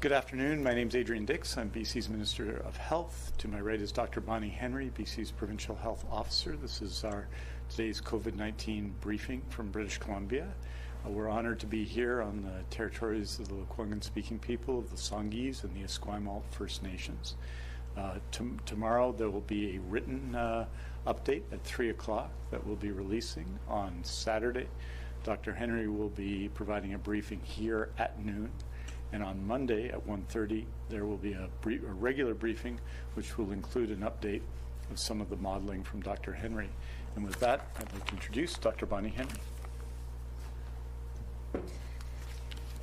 Good afternoon. My name is Adrian Dix. I'm BC's Minister of Health. To my right is Dr. Bonnie Henry, BC's Provincial Health Officer. This is today's COVID-19 briefing from British Columbia. We're honored to be here on the territories of the Lekwungen-speaking people of the Songhees and the Esquimalt First Nations. Tomorrow there will be a written update at 3 o'clock that we'll be releasing. On Saturday, Dr. Henry will be providing a briefing here at noon. And on Monday at 1:30, there will be a regular briefing, which will include an update of some of the modeling from Dr. Henry. And with that, I'd like to introduce Dr. Bonnie Henry.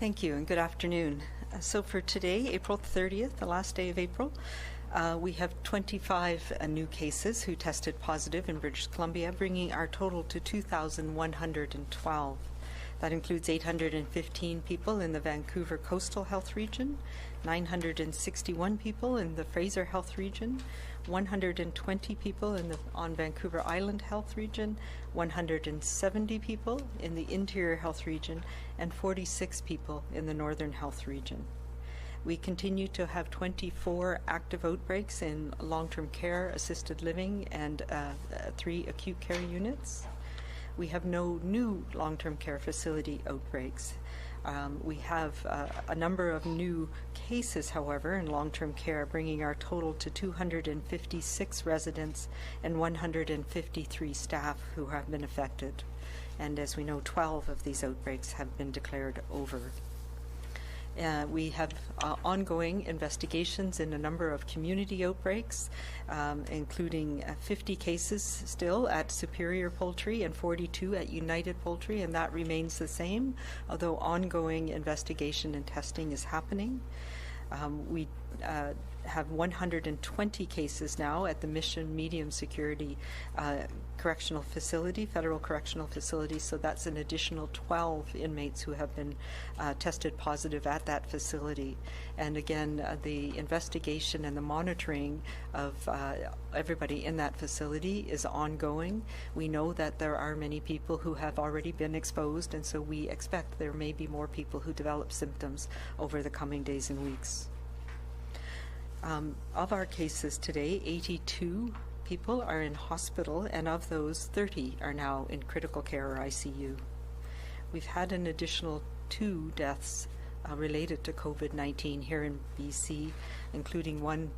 Thank you, and good afternoon. So for today, April 30th, the last day of April, we have 25 new cases who tested positive in British Columbia, bringing our total to 2,112. That includes 815 people in the Vancouver Coastal Health Region, 961 people in the Fraser Health Region, 120 people on Vancouver Island Health Region, 170 people in the Interior Health Region, and 46 people in the Northern Health Region. We continue to have 24 active outbreaks in long-term care, assisted living, and 3 acute care units. We have no new long-term care facility outbreaks. We have a number of new cases, however, in long-term care, bringing our total to 256 residents and 153 staff who have been affected. And as we know, 12 of these outbreaks have been declared over. We have ongoing investigations in a number of community outbreaks, including 50 cases still at Superior Poultry and 42 at United Poultry, and that remains the same, although ongoing investigation and testing is happening. We have 120 cases now at the Mission Medium Security Correctional Facility, Federal Correctional Facility, so that's an additional 12 inmates who have been tested positive at that facility. And again, the investigation and the monitoring of everybody in that facility is ongoing. We know that there are many people who have already been exposed, and so we expect there may be more people who develop symptoms over the coming days and weeks. Of our cases today, 82 people are in hospital, and of those, 30 are now in critical care or ICU. We've had an additional 2 deaths related to COVID-19 here in BC, including one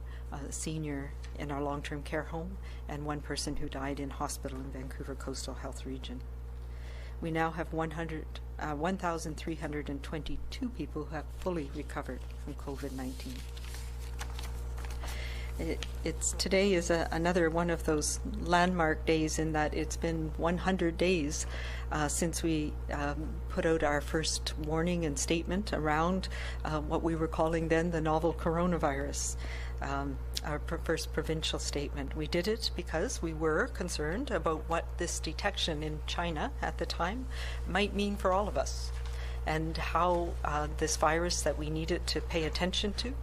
senior in our long-term care home and one person who died in hospital in Vancouver Coastal Health Region. We now have 1,322 people who have fully recovered from COVID-19. Today is another one of those landmark days in that it's been 100 days since we put out our first warning and statement around what we were calling then the novel coronavirus, our first provincial statement. We did it because we were concerned about what this detection in China at the time might mean for all of us, and how this virus that we needed to pay attention to,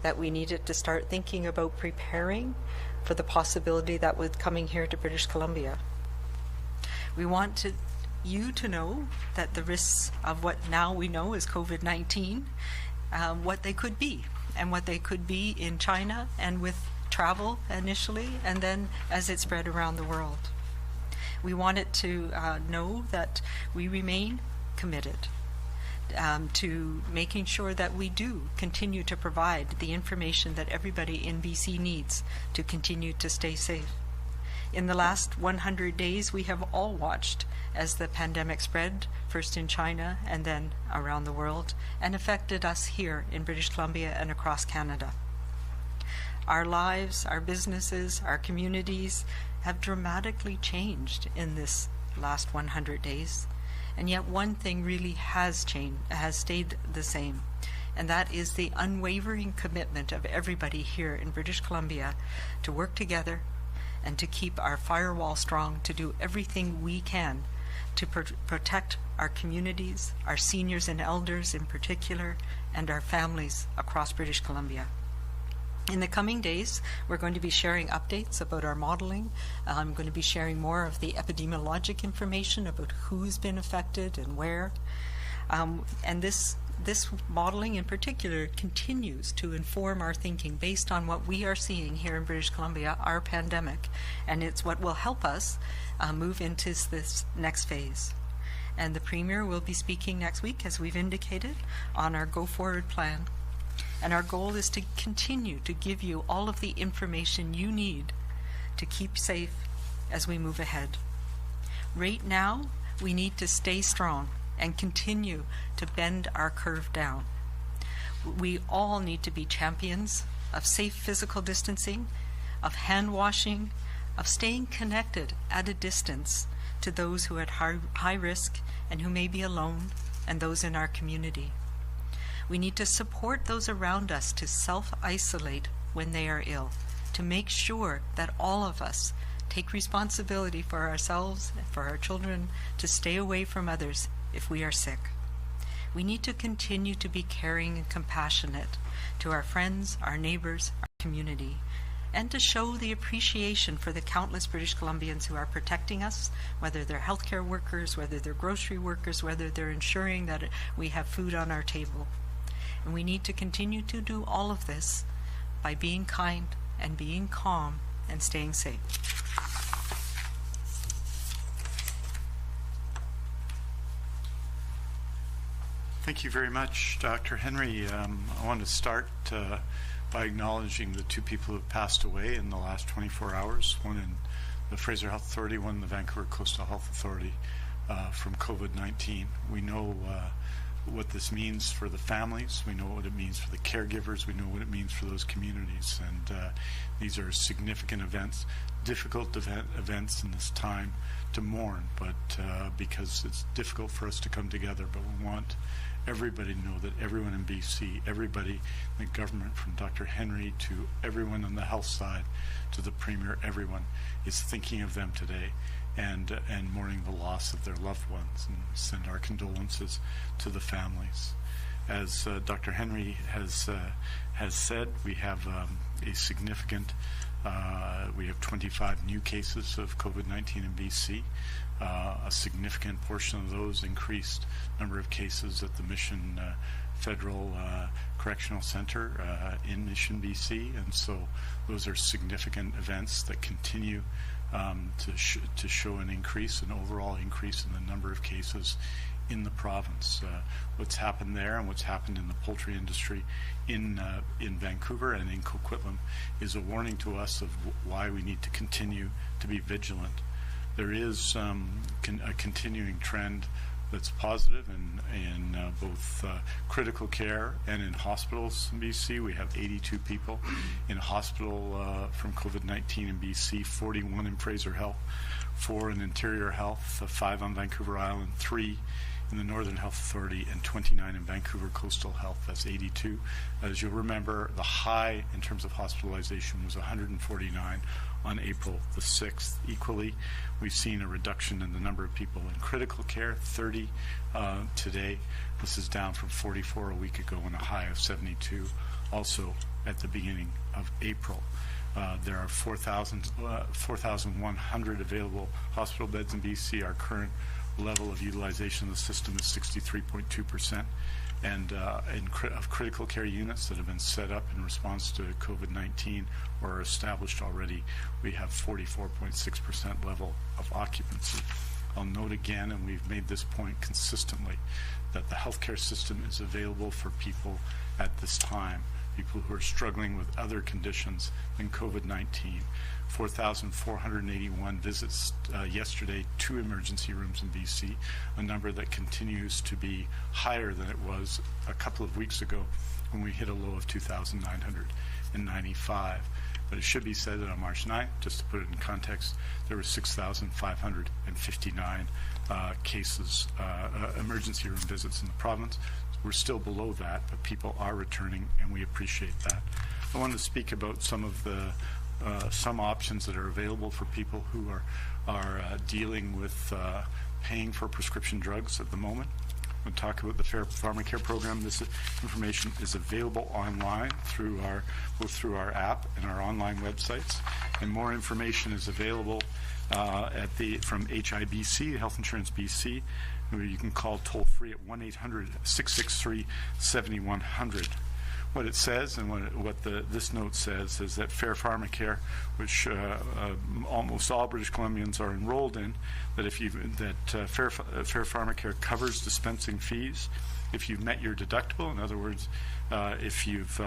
that we needed to start thinking about preparing for the possibility that was coming here to British Columbia. We want you to know that the risks of what now we know is COVID-19, what they could be, and what they could be in China and with travel initially, and then as it spread around the world. We wanted to know that we remain committed to making sure that we do continue to provide the information that everybody in BC needs to continue to stay safe. In the last 100 days, we have all watched as the pandemic spread, first in China and then around the world, and affected us here in British Columbia and across Canada. Our lives, our businesses, our communities have dramatically changed in this last 100 days. And yet one thing really has stayed the same, and that is the unwavering commitment of everybody here in British Columbia to work together and to keep our firewall strong, to do everything we can to protect our communities, our seniors and elders in particular, and our families across British Columbia. In the coming days, we're going to be sharing updates about our modeling. I'm going to be sharing more of the epidemiologic information about who's been affected and where. And this this modeling in particular continues to inform our thinking based on what we are seeing here in British Columbia, our pandemic, and it's what will help us move into this next phase. And the Premier will be speaking next week, as we've indicated, on our go-forward plan. And our goal is to continue to give you all of the information you need to keep safe as we move ahead. Right now, we need to stay strong and continue to bend our curve down. We all need to be champions of safe physical distancing, of hand washing, of staying connected at a distance to those who are at high risk and who may be alone, and those in our community. We need to support those around us to self-isolate when they are ill, to make sure that all of us take responsibility for ourselves and for our children to stay away from others if we are sick. We need to continue to be caring and compassionate to our friends, our neighbors, our community, and to show the appreciation for the countless British Columbians who are protecting us, whether they're healthcare workers, whether they're grocery workers, whether they're ensuring that we have food on our table. And we need to continue to do all of this by being kind and being calm and staying safe. Thank you very much, Dr. Henry. I want to start by acknowledging the two people who have passed away in the last 24 hours, one in the Fraser Health Authority, one in the Vancouver Coastal Health Authority, from COVID-19. We know what this means for the families, we know what it means for the caregivers, we know what it means for those communities, and these are significant events, difficult events in this time to mourn, but because it's difficult for us to come together, but we want everybody to know that everyone in BC, everybody in the government, from Dr. Henry to everyone on the health side, to the Premier, everyone is thinking of them today and mourning the loss of their loved ones, and send our condolences to the families. As Dr. Henry has said, we have a significant, we have 25 new cases of COVID-19 in BC. A significant portion of those increased number of cases at the Mission Federal Correctional Center in Mission, BC, and so those are significant events that continue to show an increase, an overall increase in the number of cases in the province. What's happened there and what's happened in the poultry industry in Vancouver and in Coquitlam is a warning to us of why we need to continue to be vigilant. There is a continuing trend that's positive in both critical care and in hospitals in BC. We have 82 people in hospital from COVID-19 in BC, 41 in Fraser Health, 4 in Interior Health, 5 on Vancouver Island, 3 in the Northern Health Authority, and 29 in Vancouver Coastal Health. That's 82. As you'll remember, the high in terms of hospitalization was 149 on April the 6th. Equally, we've seen a reduction in the number of people in critical care, 30 today. This is down from 44 a week ago and a high of 72 also at the beginning of April. There are 4,100 available hospital beds in BC. Our current level of utilization of the system is 63.2%, and of critical care units that have been set up in response to COVID-19 or are established already, we have 44.6% level of occupancy. I'll note again, and we've made this point consistently, that the healthcare system is available for people at this time, people who are struggling with other conditions than COVID-19. 4,481 visits yesterday to emergency rooms in BC, a number that continues to be higher than it was a couple of weeks ago when we hit a low of 2,995. But it should be said that on March 9th, just to put it in context, there were 6,559 cases, emergency room visits in the province. We're still below that, but people are returning, and we appreciate that. I wanted to speak about some of the some options that are available for people who are dealing with paying for prescription drugs at the moment. We'll talk about the Fair Pharmacare program. This information is available online both through our app and our online websites, and more information is available from HIBC, Health Insurance BC, who you can call toll-free at 1-800-663-7100. What it says and what this note says is that Fair Pharmacare, which almost all British Columbians are enrolled in, that Fair Pharmacare covers dispensing fees if you've met your deductible. In other words, if you've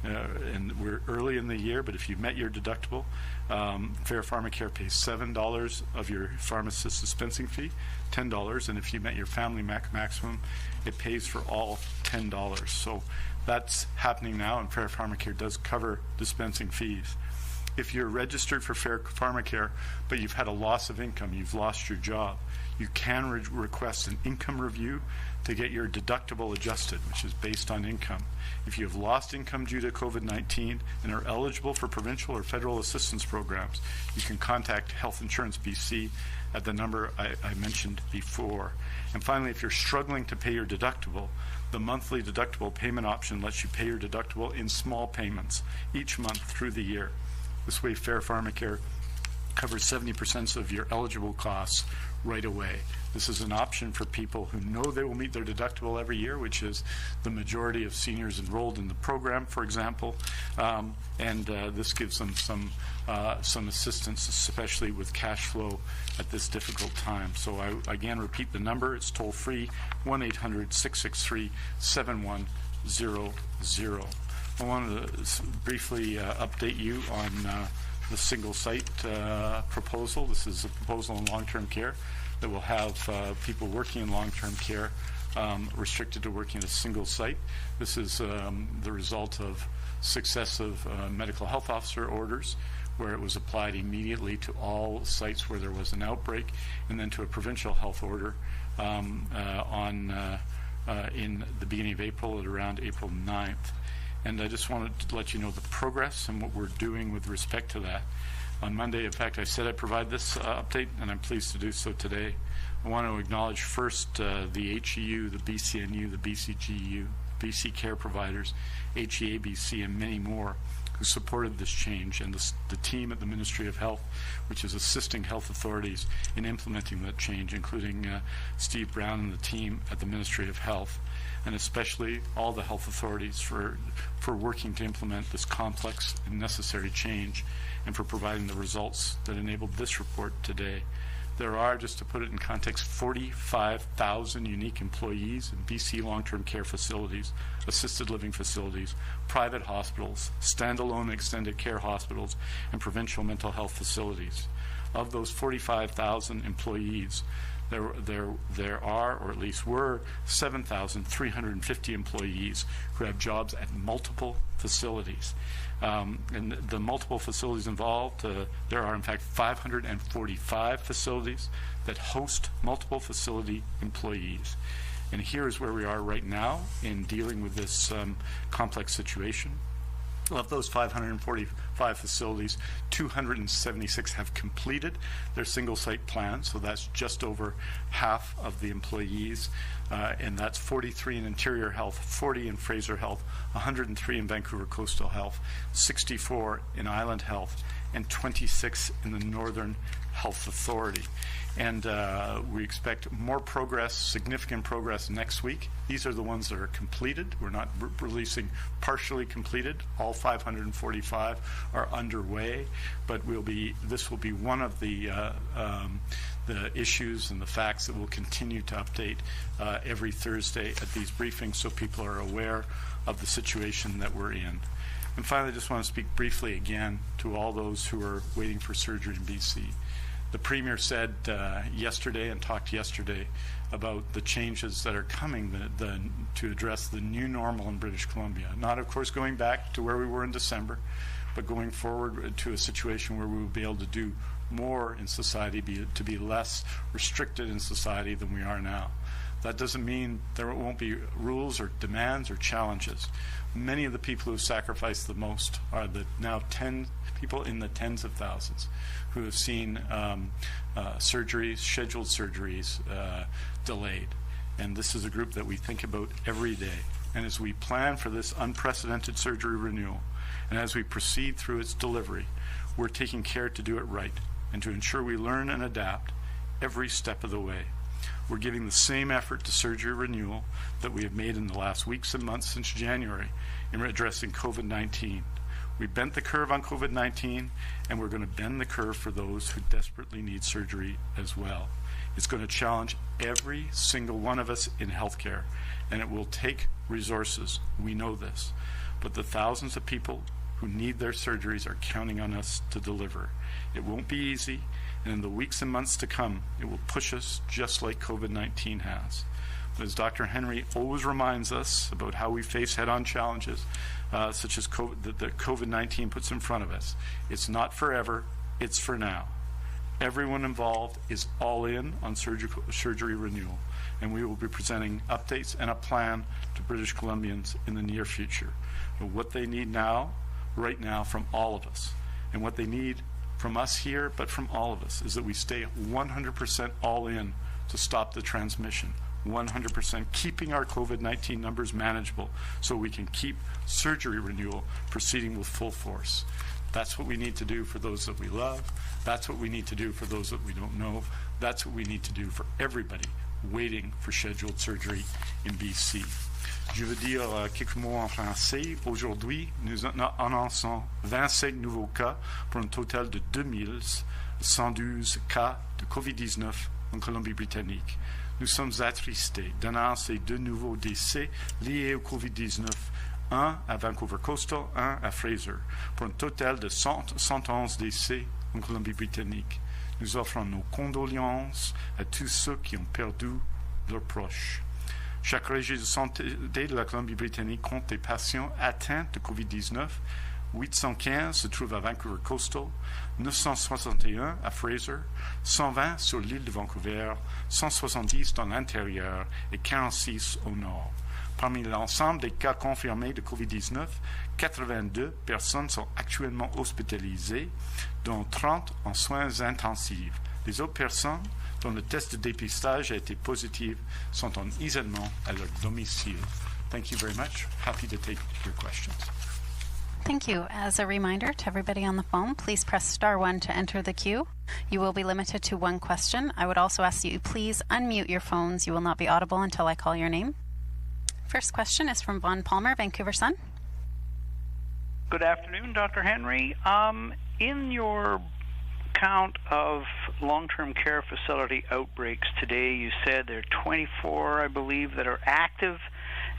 and we're early in the year, but if you've met your deductible, Fair Pharmacare pays $7 of your pharmacist dispensing fee, $10, and if you met your family maximum, it pays for all $10. So that's happening now, and Fair Pharmacare does cover dispensing fees. If you're registered for Fair Pharmacare, but you've had a loss of income, you've lost your job, you can request an income review to get your deductible adjusted, which is based on income. If you have lost income due to COVID-19 and are eligible for provincial or federal assistance programs, you can contact Health Insurance BC at the number I mentioned before. And finally, if you're struggling to pay your deductible, the monthly deductible payment option lets you pay your deductible in small payments each month through the year. This way, Fair Pharmacare covers 70% of your eligible costs right away. This is an option for people who know they will meet their deductible every year, which is the majority of seniors enrolled in the program, for example, and this gives them some assistance, especially with cash flow at this difficult time. So I again repeat the number. It's toll-free, 1-800-663-7100. I wanted to briefly update you on the single site proposal. This is a proposal in long-term care that will have people working in long-term care restricted to working at a single site. This is the result of successive medical health officer orders, where it was applied immediately to all sites where there was an outbreak, and then to a provincial health order in the beginning of April, at around April 9th. And I just wanted to let you know the progress and what we're doing with respect to that. On Monday, in fact, I said I'd provide this update, and I'm pleased to do so today. I want to acknowledge first the HEU, the BCNU, the BCGU, BC Care Providers, HEABC, and many more who supported this change, and the team at the Ministry of Health, which is assisting health authorities in implementing that change, including Steve Brown and the team at the Ministry of Health, and especially all the health authorities for working to implement this complex and necessary change, and for providing the results that enabled this report today. There are, just to put it in context, 45,000 unique employees in BC long-term care facilities, assisted living facilities, private hospitals, standalone extended care hospitals, and provincial mental health facilities. Of those 45,000 employees, there are, or at least were, 7,350 employees who have jobs at multiple facilities. And the multiple facilities involved, there are in fact 545 facilities that host multiple facility employees. And here is where we are right now in dealing with this complex situation. Of those 545 facilities, 276 have completed their single site plan, so that's just over half of the employees, and that's 43 in Interior Health, 40 in Fraser Health, 103 in Vancouver Coastal Health, 64 in Island Health, and 26 in the Northern Health Authority. And we expect more progress, significant progress next week. These are the ones that are completed. We're not releasing partially completed. All 545 are underway, but this will be one of the issues and the facts that we'll continue to update every Thursday at these briefings, so people are aware of the situation that we're in. And finally, I just want to speak briefly again to all those who are waiting for surgery in BC. The Premier said yesterday and talked yesterday about the changes that are coming to address the new normal in British Columbia. Not, of course, going back to where we were in December, but going forward to a situation where we will be able to do more in society, to be less restricted in society than we are now. That doesn't mean there won't be rules or demands or challenges. Many of the people who have sacrificed the most are the now people in the tens of thousands who have seen surgeries, scheduled surgeries, delayed. And this is a group that we think about every day. And as we plan for this unprecedented surgery renewal, and as we proceed through its delivery, we're taking care to do it right. and to ensure we learn and adapt every step of the way. We're giving the same effort to surgery renewal that we have made in the last weeks and months since January in addressing COVID-19. We bent the curve on COVID-19, and we're going to bend the curve for those who desperately need surgery as well. It's going to challenge every single one of us in healthcare, and it will take resources. We know this. But the thousands of people who need their surgeries are counting on us to deliver. It won't be easy, and in the weeks and months to come, it will push us just like COVID-19 has. But as Dr. Henry always reminds us about how we face head-on challenges, such as that COVID-19 puts in front of us, it's not forever, it's for now. Everyone involved is all in on surgery renewal, and we will be presenting updates and a plan to British Columbians in the near future. But what they need now, right now, from all of us, and what they need from us here, but from all of us, is that we stay 100% all in to stop the transmission, 100%, keeping our COVID-19 numbers manageable so we can keep surgery renewal proceeding with full force. That's what we need to do for those that we love. That's what we need to do for those that we don't know. That's what we need to do for everybody waiting for scheduled surgery in BC. Je veux dire quelques mots en français. Aujourd'hui, nous annonçons 25 nouveaux cas pour un total de 2112 cas de COVID-19 en Colombie-Britannique. Nous sommes attristés d'annoncer 2 nouveaux décès liés au COVID-19, un à Vancouver Coastal, un à Fraser, pour un total de 111 décès en Colombie-Britannique. Nous offrons nos condoléances à tous ceux qui ont perdu leurs proches. Chaque région de santé de la Colombie-Britannique compte des patients atteints de COVID-19. 815 se trouvent à Vancouver Coastal, 961 à Fraser, 120 sur l'île de Vancouver, 170 dans l'intérieur et 46 au nord. Parmi l'ensemble des cas confirmés de COVID-19, 82 personnes sont actuellement hospitalisées, dont 30 en soins intensifs. Les autres personnes dont le test de dépistage a été positif sont en isolement à leur domicile. Thank you very much. Happy to take your questions. Thank you. As a reminder to everybody on the phone, please press star 1 to enter the queue. You will be limited to 1 question. I would also ask that you please unmute your phones. You will not be audible until I call your name. First question is from Vaughn Palmer, Vancouver Sun. Good afternoon, Dr. Henry. In your count of long-term care facility outbreaks today, you said there are 24, I believe, that are active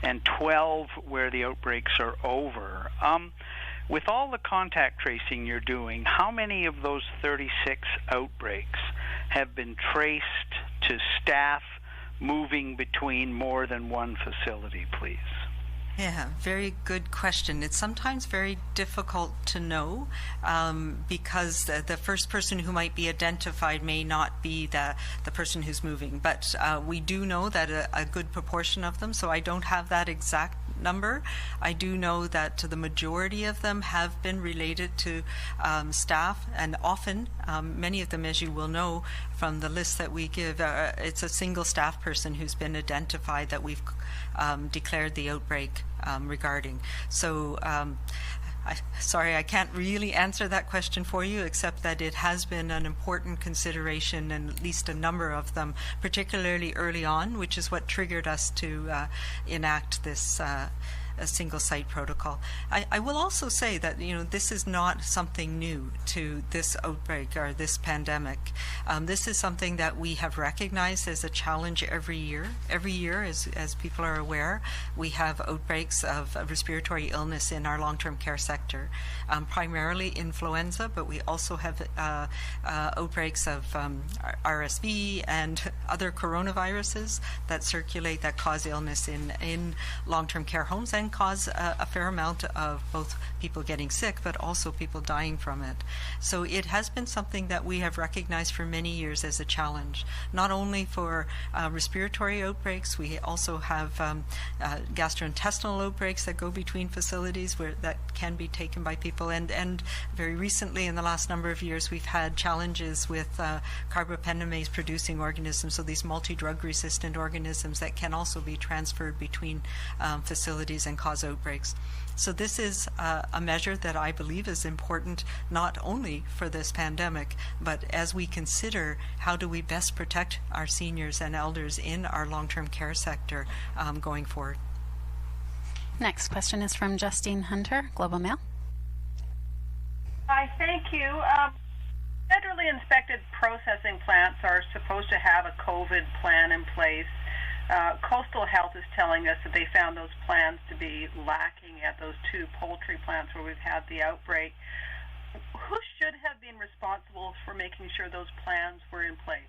and 12 where the outbreaks are over. With all the contact tracing you're doing, how many of those 36 outbreaks have been traced to staff moving between more than one facility, please? Yeah, very good question. It's sometimes very difficult to know because the first person who might be identified may not be the person who's moving. But we do know that a good proportion of them, so I don't have that exact number. I do know that the majority of them have been related to staff, and often many of them, as you will know from the list that we give, it's a single staff person who's been identified that we've declared the outbreak regarding. So sorry, I can't really answer that question for you, except that it has been an important consideration, and at least a number of them, particularly early on, which is what triggered us to enact this a single site protocol. I will also say that this is not something new to this outbreak or this pandemic. This is something that we have recognized as a challenge every year. Every year, as people are aware, we have outbreaks of respiratory illness in our long-term care sector, primarily influenza, but we also have outbreaks of RSV and other coronaviruses that circulate, that cause illness in long-term care homes and cause a fair amount of both people getting sick but also people dying from it. So it has been something that we have recognized for many years as a challenge, not only for respiratory outbreaks. We also have gastrointestinal outbreaks that go between facilities that can be taken by people, and very recently in the last number of years we've had challenges with carbapenemase producing organisms, so these multi-drug resistant organisms that can also be transferred between facilities and cause outbreaks. So this is a measure that I believe is important not only for this pandemic, but as we consider how do we best protect our seniors and elders in our long-term care sector going forward. Next question is from Justine Hunter, Global Mail. Hi, thank you. Federally inspected processing plants are supposed to have a COVID plan in place. Coastal Health is telling us that they found those plans to be lacking at those 2 poultry plants where we've had the outbreak. Who should have been responsible for making sure those plans were in place?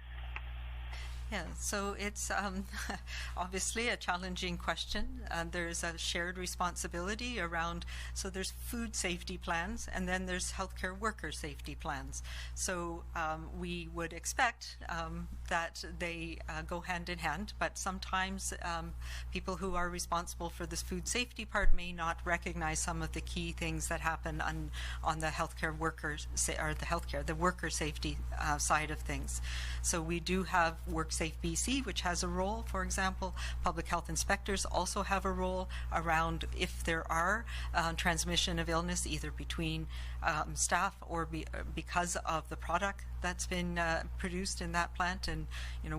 Yeah, so it's obviously a challenging question. There's a shared responsibility around, so there's food safety plans and then there's healthcare worker safety plans. So we would expect that they go hand in hand, but sometimes people who are responsible for this food safety part may not recognize some of the key things that happen on the healthcare workers, or the worker safety side of things. So we do have WorkSafe BC, which has a role. For example, public health inspectors also have a role around if there are transmission of illness either between staff or because of the product that's been produced in that plant. And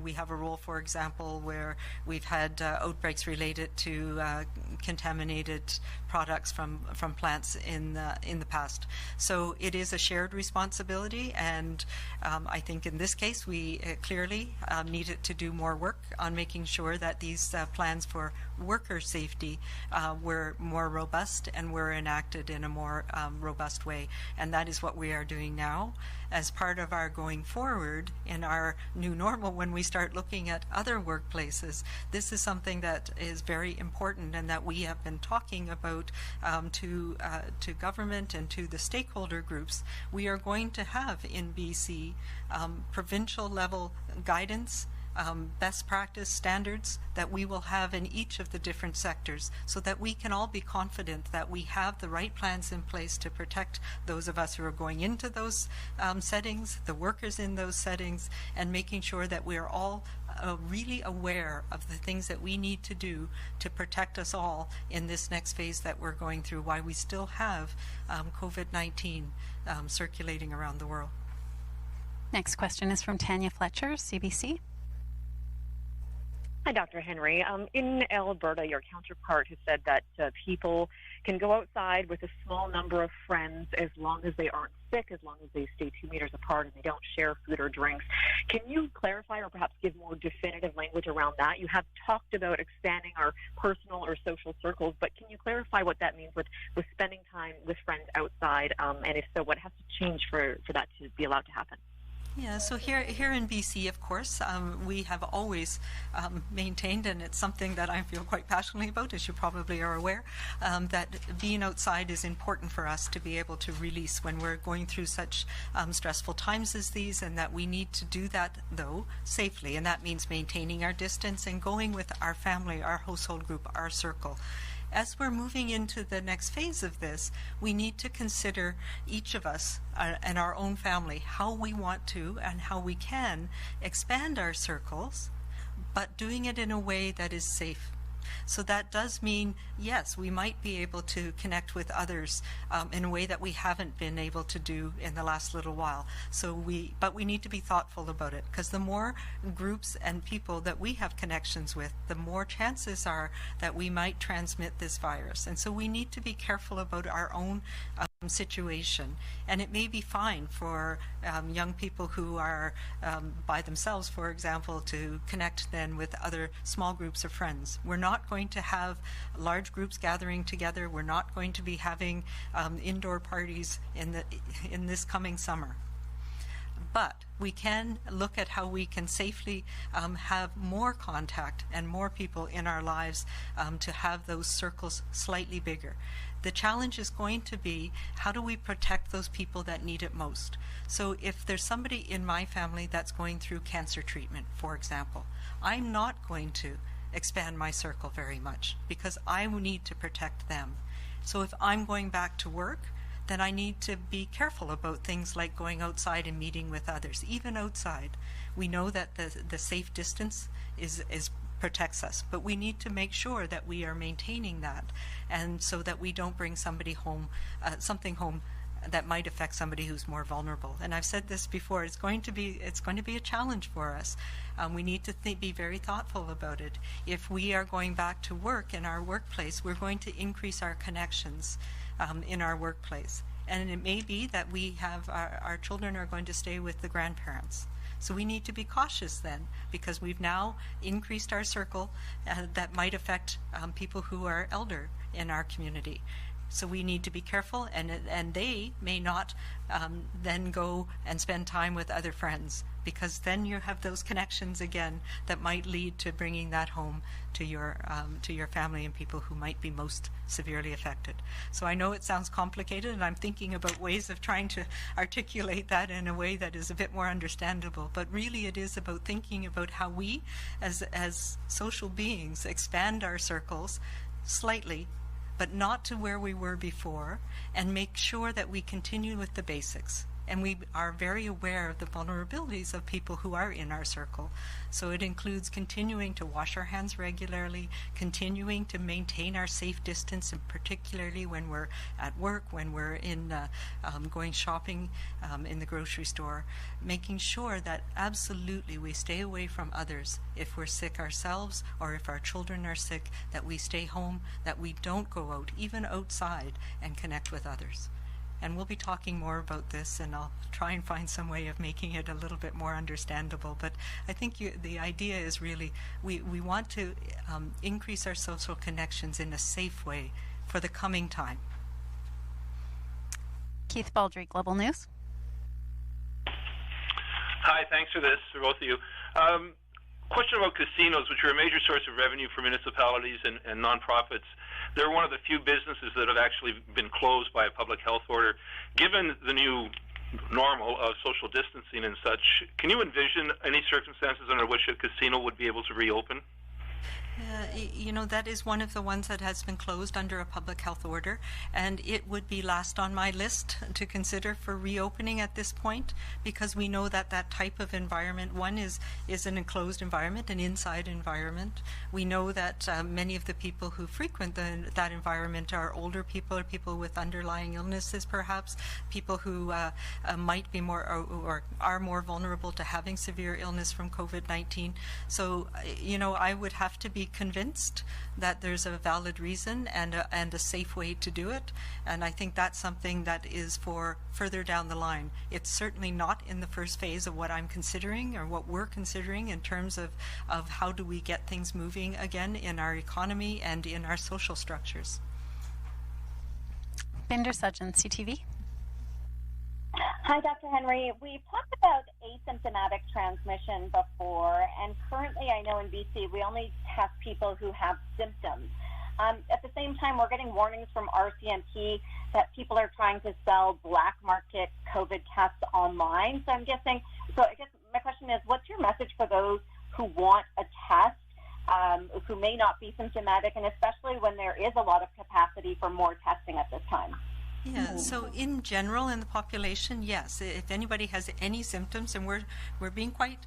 we have a role, for example, where we've had outbreaks related to contaminated products from plants in the past. So it is a shared responsibility, and I think in this case we clearly needed to do more work on making sure that these plans for worker safety were more robust and were enacted in a more robust way. And that is what we are doing now as part of our going forward in our new normal. When we start looking at other workplaces, this is something that is very important and that we have been talking about to government and to the stakeholder groups. We are going to have in BC provincial level guidance, best practice standards that we will have in each of the different sectors, so that we can all be confident that we have the right plans in place to protect those of us who are going into those settings, the workers in those settings, and making sure that we are all really aware of the things that we need to do to protect us all in this next phase that we're going through, why we still have COVID-19 circulating around the world. Next question is from Tanya Fletcher, CBC. Hi, Dr. Henry. In Alberta, your counterpart has said that people can go outside with a small number of friends as long as they aren't sick, as long as they stay 2 meters apart and they don't share food or drinks. Can you clarify or perhaps give more definitive language around that? You have talked about expanding our personal or social circles, but can you clarify what that means with spending time with friends outside, and if so, what has to change for that to be allowed to happen? Yeah, so here in BC, of course, we have always maintained, and it's something that I feel quite passionately about, as you probably are aware, that being outside is important for us to be able to release when we're going through such stressful times as these, and that we need to do that, though, safely, and that means maintaining our distance and going with our family, our household group, our circle. As we're moving into the next phase of this, we need to consider each of us and our own family, how we want to and how we can expand our circles, but doing it in a way that is safe. So that does mean, yes, we might be able to connect with others in a way that we haven't been able to do in the last little while. But we need to be thoughtful about it, because the more groups and people that we have connections with, the more chances are that we might transmit this virus. And so we need to be careful about our own situation. And it may be fine for young people who are by themselves, for example, to connect then with other small groups of friends. We're not going to have large groups gathering together. We're not going to be having indoor parties in this coming summer. But we can look at how we can safely have more contact and more people in our lives to have those circles slightly bigger. The challenge is going to be, how do we protect those people that need it most? So if there's somebody in my family that's going through cancer treatment, for example, I'm not going to expand my circle very much because I need to protect them. So if I'm going back to work, then I need to be careful about things like going outside and meeting with others. Even outside, we know that the safe distance is protects us. But we need to make sure that we are maintaining that, and so that we don't bring somebody home, something home that might affect somebody who's more vulnerable. And I've said this before, it's going to be a challenge for us. We need to be very thoughtful about it. If we are going back to work in our workplace, we're going to increase our connections in our workplace. And it may be that we have our children are going to stay with the grandparents. So we need to be cautious then, because we've now increased our circle that might affect people who are elder in our community. So we need to be careful, and they may not then go and spend time with other friends, because then you have those connections again that might lead to bringing that home to your family and people who might be most severely affected. So I know it sounds complicated, and I'm thinking about ways of trying to articulate that in a way that is a bit more understandable. But really, it is about thinking about how we, as social beings, expand our circles slightly, but not to where we were before, and make sure that we continue with the basics. And we are very aware of the vulnerabilities of people who are in our circle. So it includes continuing to wash our hands regularly, continuing to maintain our safe distance, and particularly when we're at work, when we're in going shopping in the grocery store, making sure that absolutely we stay away from others. If we're sick ourselves, or if our children are sick, that we stay home, that we don't go out, even outside, and connect with others. And we'll be talking more about this, and I'll try and find some way of making it a little bit more understandable. But I think the idea is really we want to increase our social connections in a safe way for the coming time. Keith Baldry, Global News. Hi, thanks for this, for both of you. Question about casinos, which are a major source of revenue for municipalities and nonprofits. They're one of the few businesses that have actually been closed by a public health order. Given the new normal of social distancing and such, can you envision any circumstances under which a casino would be able to reopen? You know, that is one of the ones that has been closed under a public health order, and it would be last on my list to consider for reopening at this point, because we know that that type of environment, one is an enclosed environment, an inside environment. We know that many of the people who frequent that environment are older people, or people with underlying illnesses, perhaps people who might be more or are more vulnerable to having severe illness from COVID-19. So, you know, I would have to be convinced that there's a valid reason and a safe way to do it, and I think that's something that is for further down the line. It's certainly not in the first phase of what I'm considering or what we're considering in terms of how do we get things moving again in our economy and in our social structures. Binder Sudgeon, CTV. Hi, Dr. Henry. We've talked about asymptomatic transmission before, and currently I know in BC we only test people who have symptoms. At the same time, we're getting warnings from RCMP that people are trying to sell black market COVID tests online. So I guess my question is, what's your message for those who want a test, who may not be symptomatic, and especially when there is a lot of capacity for more testing at this time? Yeah, so in general in the population, yes, if anybody has any symptoms, and we're being quite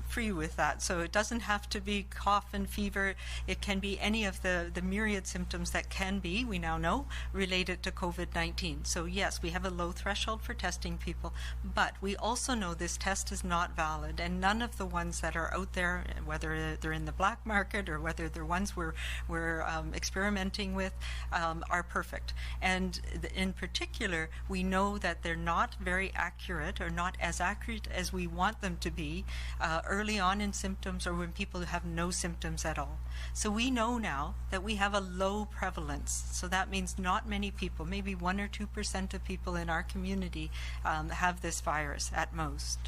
free with that, so it doesn't have to be cough and fever. It can be any of the myriad symptoms that can be, we now know, related to COVID-19. So yes, we have a low threshold for testing people, but we also know this test is not valid, and none of the ones that are out there, whether they're in the black market or whether they're ones we're experimenting with, are perfect. And in particular, we know that they're not very accurate, or not as accurate as we want them to be early on in symptoms, or when people have no symptoms at all. So we know now that we have a low prevalence. So that means not many people, maybe 1 or 2% of people in our community have this virus at most.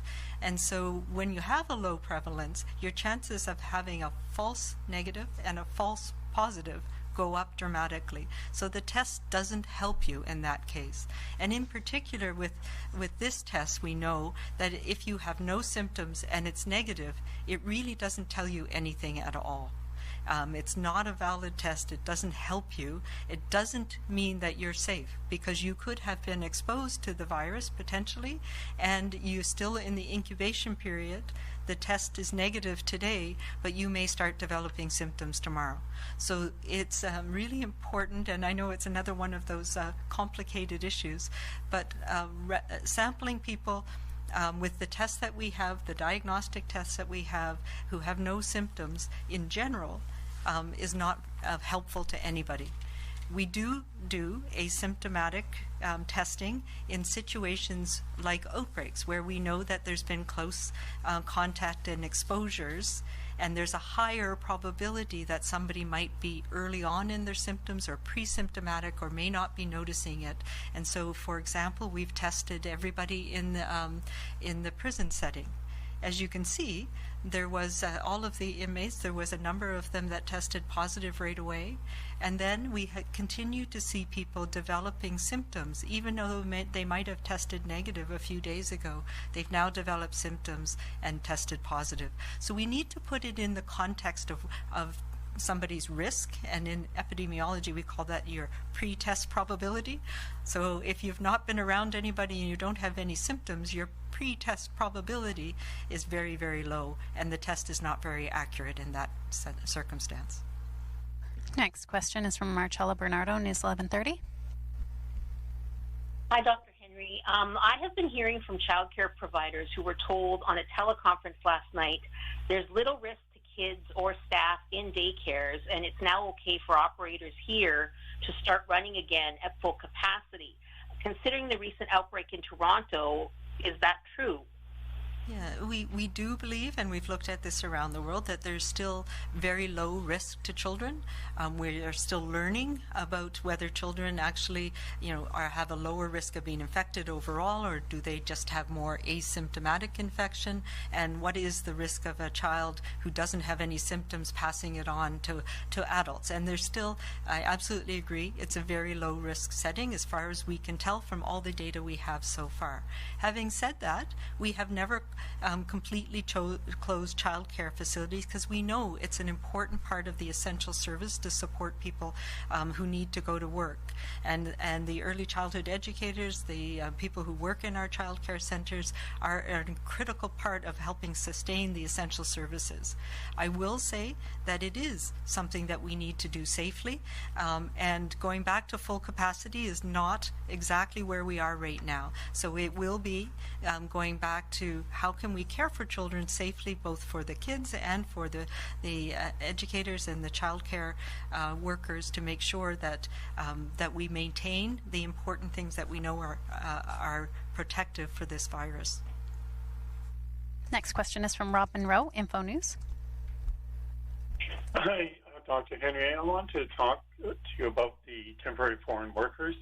And so when you have a low prevalence, your chances of having a false negative and a false positive go up dramatically. So the test doesn't help you in that case. And in particular with this test, we know that if you have no symptoms and it's negative, it really doesn't tell you anything at all. It's not a valid test. It doesn't help you. It doesn't mean that you're safe, because you could have been exposed to the virus potentially, and you're still in the incubation period. The test is negative today, but you may start developing symptoms tomorrow. So it's really important, and I know it's another one of those complicated issues, but sampling people with the tests that we have, the diagnostic tests that we have, who have no symptoms in general, is not helpful to anybody. We do asymptomatic testing in situations like outbreaks, where we know that there's been close contact and exposures, and there's a higher probability that somebody might be early on in their symptoms or pre-symptomatic or may not be noticing it. And so, for example, we've tested everybody in the prison setting. As you can see, there was all of the inmates, there was a number of them that tested positive right away, and then we continued to see people developing symptoms. Even though they might have tested negative a few days ago, they've now developed symptoms and tested positive. So we need to put it in the context of somebody's risk, and in epidemiology we call that your pre-test probability. So if you've not been around anybody and you don't have any symptoms, your pre-test probability is very, very low, and the test is not very accurate in that circumstance. Next question is from Marcella Bernardo, News 1130. Hi, Dr. Henry. I have been hearing from childcare providers who were told on a teleconference last night there's little risk to kids or staff in daycares, and it's now okay for operators here to start running again at full capacity. Considering the recent outbreak in Toronto, is that true? Yeah, we do believe, and we've looked at this around the world, that there's still very low risk to children. We are still learning about whether children actually, have a lower risk of being infected overall, or do they just have more asymptomatic infection, and what is the risk of a child who doesn't have any symptoms passing it on to adults. And there's still, I absolutely agree, it's a very low risk setting as far as we can tell from all the data we have so far. Having said that, we have never completely closed childcare facilities, because we know it's an important part of the essential service to support people who need to go to work. And the early childhood educators, the people who work in our childcare centers, are a critical part of helping sustain the essential services. I will say that it is something that we need to do safely, and going back to full capacity is not exactly where we are right now. So it will be going back to how can we care for children safely, both for the kids and for the educators and the childcare workers, to make sure that that we maintain the important things that we know are protective for this virus. Next question is from Rob Monroe, Info News. Hi, Dr. Henry. I want to talk to you about the temporary foreign workers.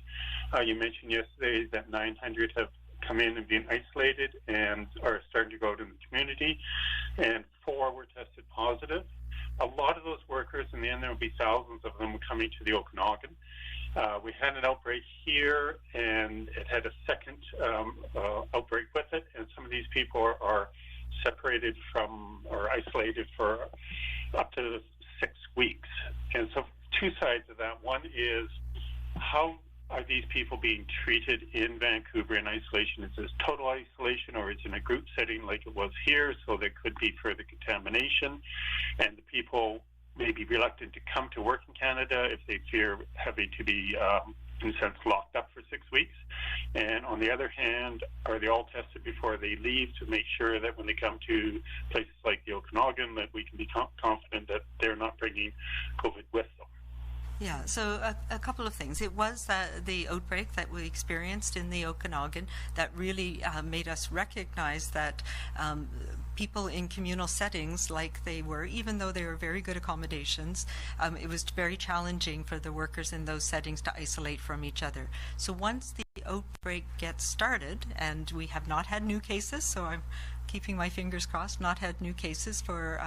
You mentioned yesterday that 900 have come in and been isolated and are starting to go to the community, and 4 were tested positive. A lot of those workers, in the end there will be thousands of them coming to the Okanagan. We had an outbreak here, and it had a second outbreak with it, and some of these people are separated from or isolated for up to 6 weeks. And so 2 sides of that. One is, how are these people being treated in Vancouver in isolation? Is this total isolation, or is it in a group setting like it was here, so there could be further contamination, and the people may be reluctant to come to work in Canada if they fear having to be, in a sense, locked up for 6 weeks? And on the other hand, are they all tested before they leave to make sure that when they come to places like the Okanagan, that we can be confident that they're not bringing COVID with them? Yeah, so a couple of things. It was the outbreak that we experienced in the Okanagan that really made us recognize that people in communal settings, like they were, even though they were very good accommodations, it was very challenging for the workers in those settings to isolate from each other. So once the outbreak gets started, and we have not had new cases, so I'm keeping my fingers crossed, not had new cases for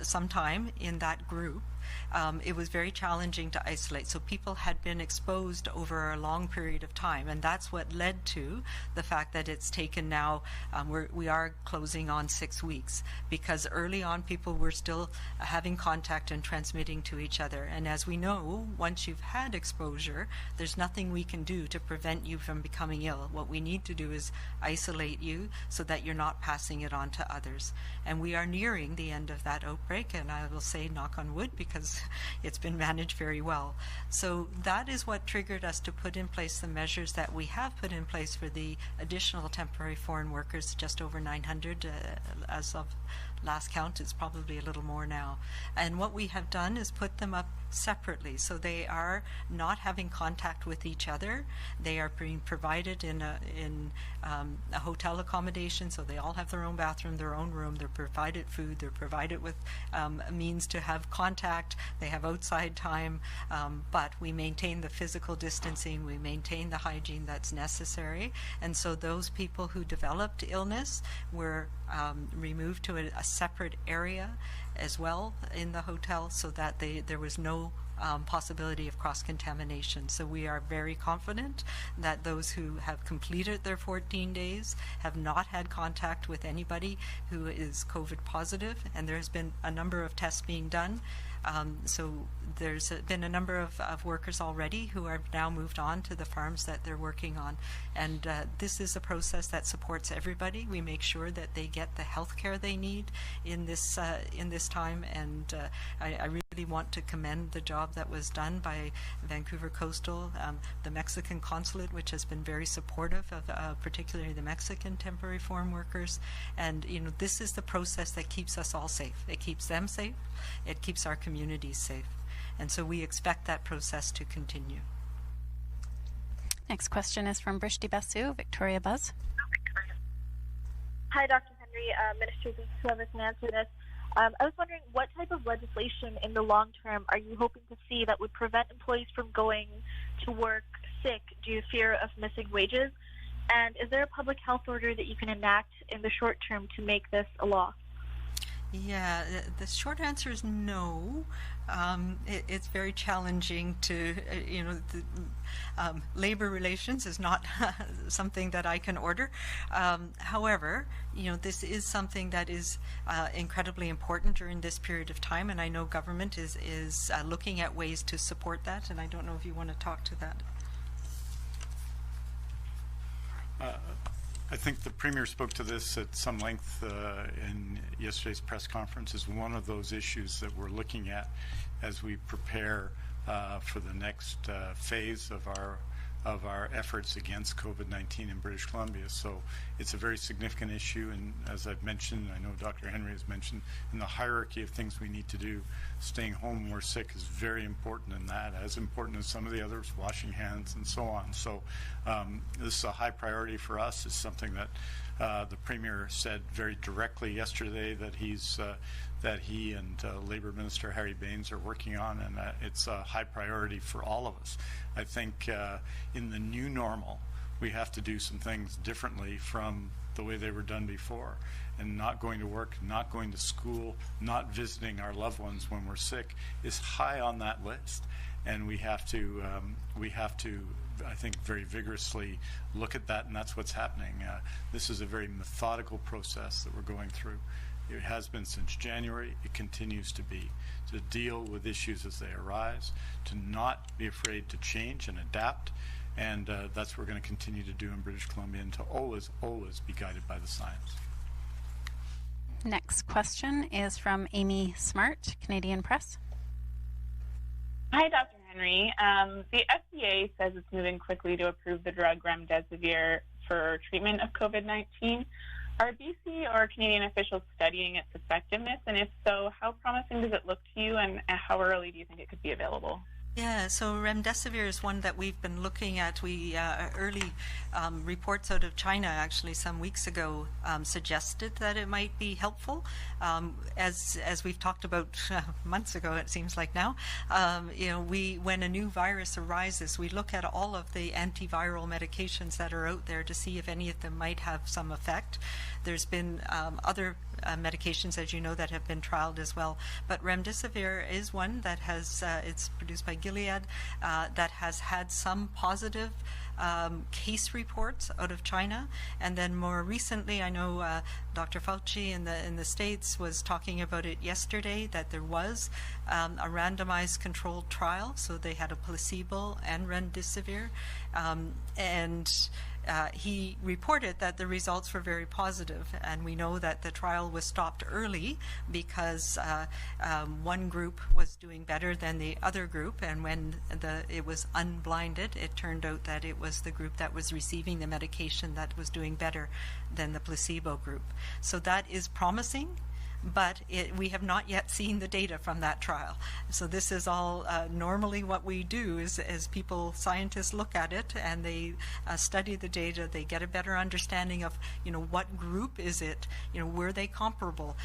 some time in that group. It was very challenging to isolate. So people had been exposed over a long period of time, and that's what led to the fact that it's taken now, we are closing on 6 weeks, because early on people were still having contact and transmitting to each other. And as we know, once you've had exposure, there's nothing we can do to prevent you from becoming ill. What we need to do is isolate you so that you're not passing it on to others. And we are nearing the end of that outbreak, and I will say knock on wood, because it's been managed very well. So that is what triggered us to put in place the measures that we have put in place for the additional temporary foreign workers, just over 900 as of last count. It's probably a little more now. And what we have done is put them up separately, so they are not having contact with each other. They are being provided in a hotel accommodation, so they all have their own bathroom, their own room. They're provided food. They're provided with means to have contact. They have outside time, but we maintain the physical distancing. We maintain the hygiene that's necessary. And so those people who developed illness were removed to a separate area as well in the hotel, so that there was no possibility of cross-contamination. So we are very confident that those who have completed their 14 days have not had contact with anybody who is COVID positive, and there's been a number of tests being done. So there's been a number of workers already who are now moved on to the farms that they're working on. And this is a process that supports everybody. We make sure that they get the health care they need in this time. And I really want to commend the job that was done by Vancouver Coastal, the Mexican consulate, which has been very supportive of particularly the Mexican temporary foreign workers. And this is the process that keeps us all safe. It keeps them safe. It keeps our communities safe. And so we expect that process to continue. Next question is from Brishti Basu, Victoria Buzz. Hi, Dr. Henry, ministers, whoever can answer this. I was wondering, what type of legislation in the long term are you hoping to see that would prevent employees from going to work sick due to fear of missing wages? And is there a public health order that you can enact in the short term to make this a law? Yeah, the short answer is no. It's very challenging to, labor relations is not something that I can order. However, this is something that is incredibly important during this period of time, and I know government is looking at ways to support that, and I don't know if you want to talk to that. I think the Premier spoke to this at some length in yesterday's press conference as one of those issues that we're looking at as we prepare for the next phase of our efforts against COVID-19 in British Columbia. So it's a very significant issue, and as I've mentioned, I know Dr. Henry has mentioned, in the hierarchy of things we need to do, staying home when we're sick is very important in that, as important as some of the others, washing hands and so on. So this is a high priority for us. It's something that the Premier said very directly yesterday that he and Labour Minister Harry Bains are working on, and it's a high priority for all of us. I think in the new normal, we have to do some things differently from the way they were done before, and not going to work, not going to school, not visiting our loved ones when we're sick is high on that list. And we have to, I think, very vigorously look at that, and that's what's happening. This is a very methodical process that we're going through. It has been since January. It continues to be, to deal with issues as they arise, to not be afraid to change and adapt, and that's what we're going to continue to do in British Columbia, and to always, always be guided by the science. Next question is from Amy Smart, Canadian Press. Hi, Dr. Henry. The FDA says it's moving quickly to approve the drug remdesivir for treatment of COVID-19. Are BC or Canadian officials studying its effectiveness? And if so, how promising does it look to you, and how early do you think it could be available? Yeah, so remdesivir is one that we've been looking at. We early reports out of China actually some weeks ago suggested that it might be helpful. As we've talked about months ago, it seems like now, when a new virus arises, we look at all of the antiviral medications that are out there to see if any of them might have some effect. There's been other medications, as you know, that have been trialed as well. But remdesivir is one that has, it's produced by Gilead, that has had some positive case reports out of China. And then more recently, I know Dr. Fauci in the States was talking about it yesterday, that there was a randomized controlled trial. So they had a placebo and remdesivir. He reported that the results were very positive, and we know that the trial was stopped early because one group was doing better than the other group, and when it was unblinded, it turned out that it was the group that was receiving the medication that was doing better than the placebo group. So that is promising. But we have not yet seen the data from that trial. So this is all normally what we do is, as scientists look at it and they study the data, they get a better understanding of, what group is it, were they comparable,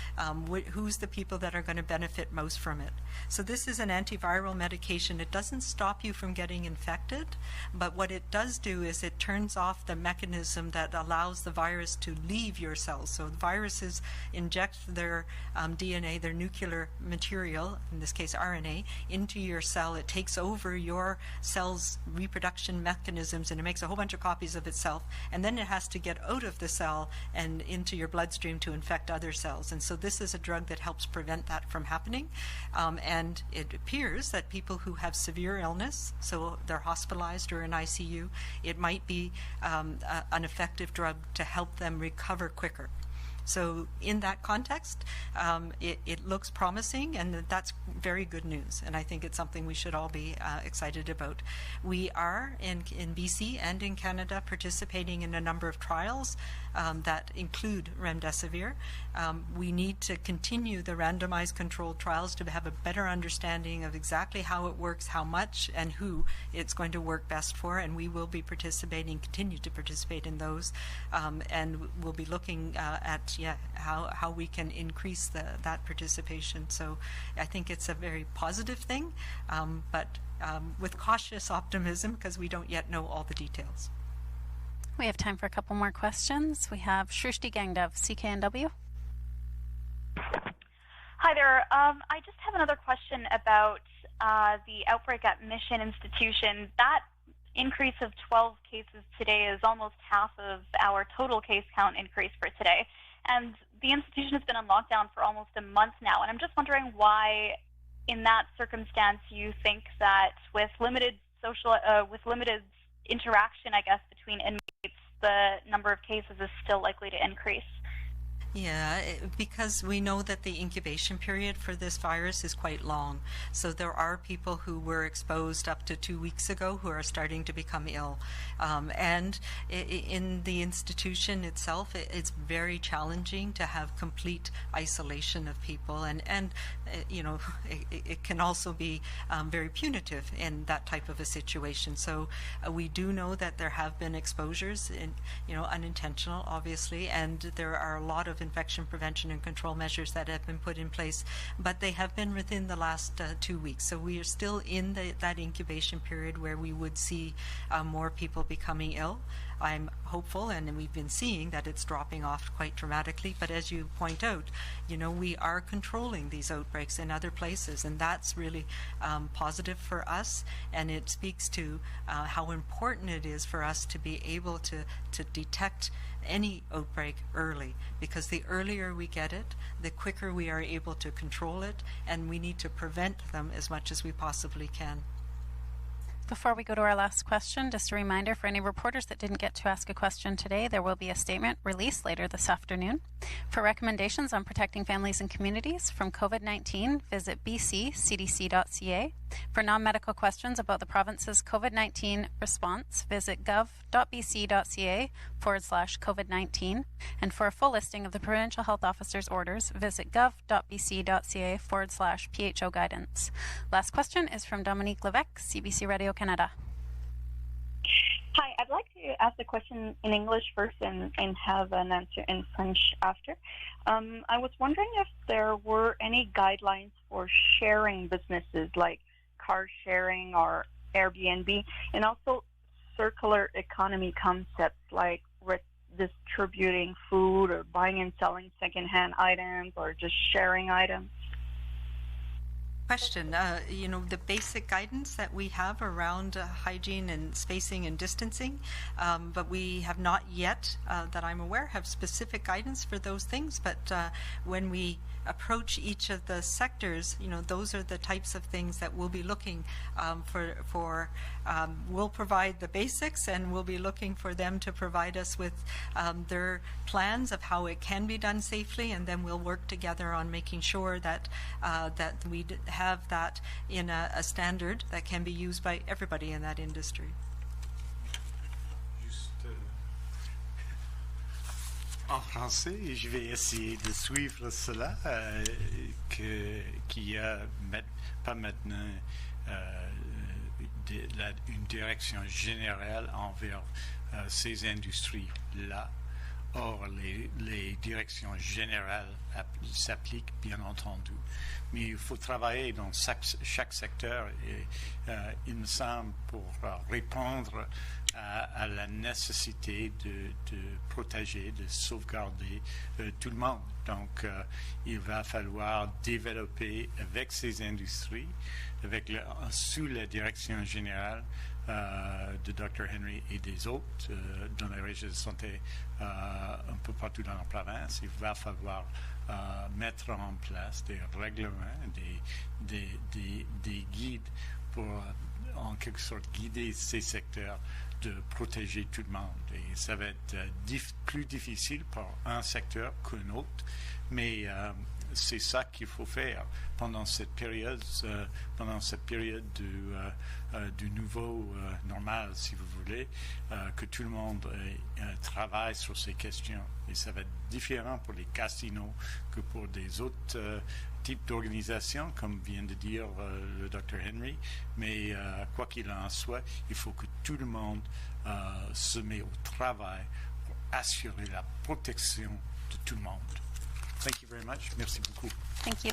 who's the people that are going to benefit most from it. So this is an antiviral medication. It doesn't stop you from getting infected, but what it does do is it turns off the mechanism that allows the virus to leave your cells. So the viruses inject their DNA, their nuclear material, in this case RNA, into your cell. It takes over your cell's reproduction mechanisms and it makes a whole bunch of copies of itself, and then it has to get out of the cell and into your bloodstream to infect other cells. And so this is a drug that helps prevent that from happening. And it appears that people who have severe illness, so they're hospitalized or in ICU, it might be an effective drug to help them recover quicker. So in that context, it looks promising, and that's very good news. And I think it's something we should all be excited about. We are in BC and in Canada participating in a number of trials that include remdesivir. We need to continue the randomized controlled trials to have a better understanding of exactly how it works, how much, and who it's going to work best for. And we will be continue to participate in those, and we'll be looking at how we can increase that participation. So I think it's a very positive thing, but with cautious optimism because we don't yet know all the details. We have time for a couple more questions. We have Shrishti Gangdev, CKNW. Hi there. I just have another question about the outbreak at Mission Institution. That increase of 12 cases today is almost half of our total case count increase for today. And the institution has been on lockdown for almost a month now. And I'm just wondering why, in that circumstance, you think that with limited interaction, I guess, between inmates, the number of cases is still likely to increase. Yeah, because we know that the incubation period for this virus is quite long. So there are people who were exposed up to 2 weeks ago who are starting to become ill. And in the institution itself, it's very challenging to have complete isolation of people. And it can also be very punitive in that type of a situation. So we do know that there have been exposures, unintentional, obviously, and there are a lot of infection prevention and control measures that have been put in place, but they have been within the last 2 weeks. So we are still in that incubation period where we would see more people becoming ill. I'm hopeful, and we've been seeing that it's dropping off quite dramatically, but as you point out, we are controlling these outbreaks in other places, and that's really positive for us, and it speaks to how important it is for us to be able to detect any outbreak early, because the earlier we get it, the quicker we are able to control it, and we need to prevent them as much as we possibly can. Before we go to our last question, just a reminder for any reporters that didn't get to ask a question today, there will be a statement released later this afternoon. For recommendations on protecting families and communities from COVID-19, visit bccdc.ca. For non-medical questions about the province's COVID-19 response, visit gov.bc.ca/COVID-19. And for a full listing of the Provincial Health Officer's orders, visit gov.bc.ca/PHO guidance. Last question is from Dominique Levesque, CBC Radio Canada. Hi, I'd like to ask the question in English first and have an answer in French after. I was wondering if there were any guidelines for sharing businesses like car sharing or Airbnb, and also circular economy concepts like distributing food or buying and selling secondhand items or just sharing items. Question. The basic guidance that we have around hygiene and spacing and distancing, but we have not yet, that I'm aware, have specific guidance for those things. But when we approach each of the sectors, those are the types of things that we'll be looking for. We'll provide the basics, and we'll be looking for them to provide us with their plans of how it can be done safely, and then we'll work together on making sure that we have that in a standard that can be used by everybody in that industry. En français, je vais essayer de suivre cela, qu'il y a pas maintenant une direction générale envers ces industries-là. Or, les directions générales s'appliquent, bien entendu. Mais il faut travailler dans chaque secteur, et il me semble, pour répondre à la nécessité de protéger, de sauvegarder tout le monde. Donc, il va falloir développer avec ces industries, sous la direction générale de Dr. Henry et des autres dans les régions de santé un peu partout dans la province. Il va falloir mettre en place des règlements, des guides pour en quelque sorte guider ces secteurs de protéger tout le monde. Et ça va être plus difficile pour un secteur qu'un autre, mais c'est ça qu'il faut faire pendant cette période du nouveau normal, si vous voulez, que tout le monde travaille sur ces questions. Et ça va être différent pour les casinos que pour des autres types d'organisations, comme vient de dire le Dr. Henry. Mais quoi qu'il en soit, il faut que tout le monde se met au travail pour assurer la protection de tout le monde. Thank you very much. Merci beaucoup. Thank you.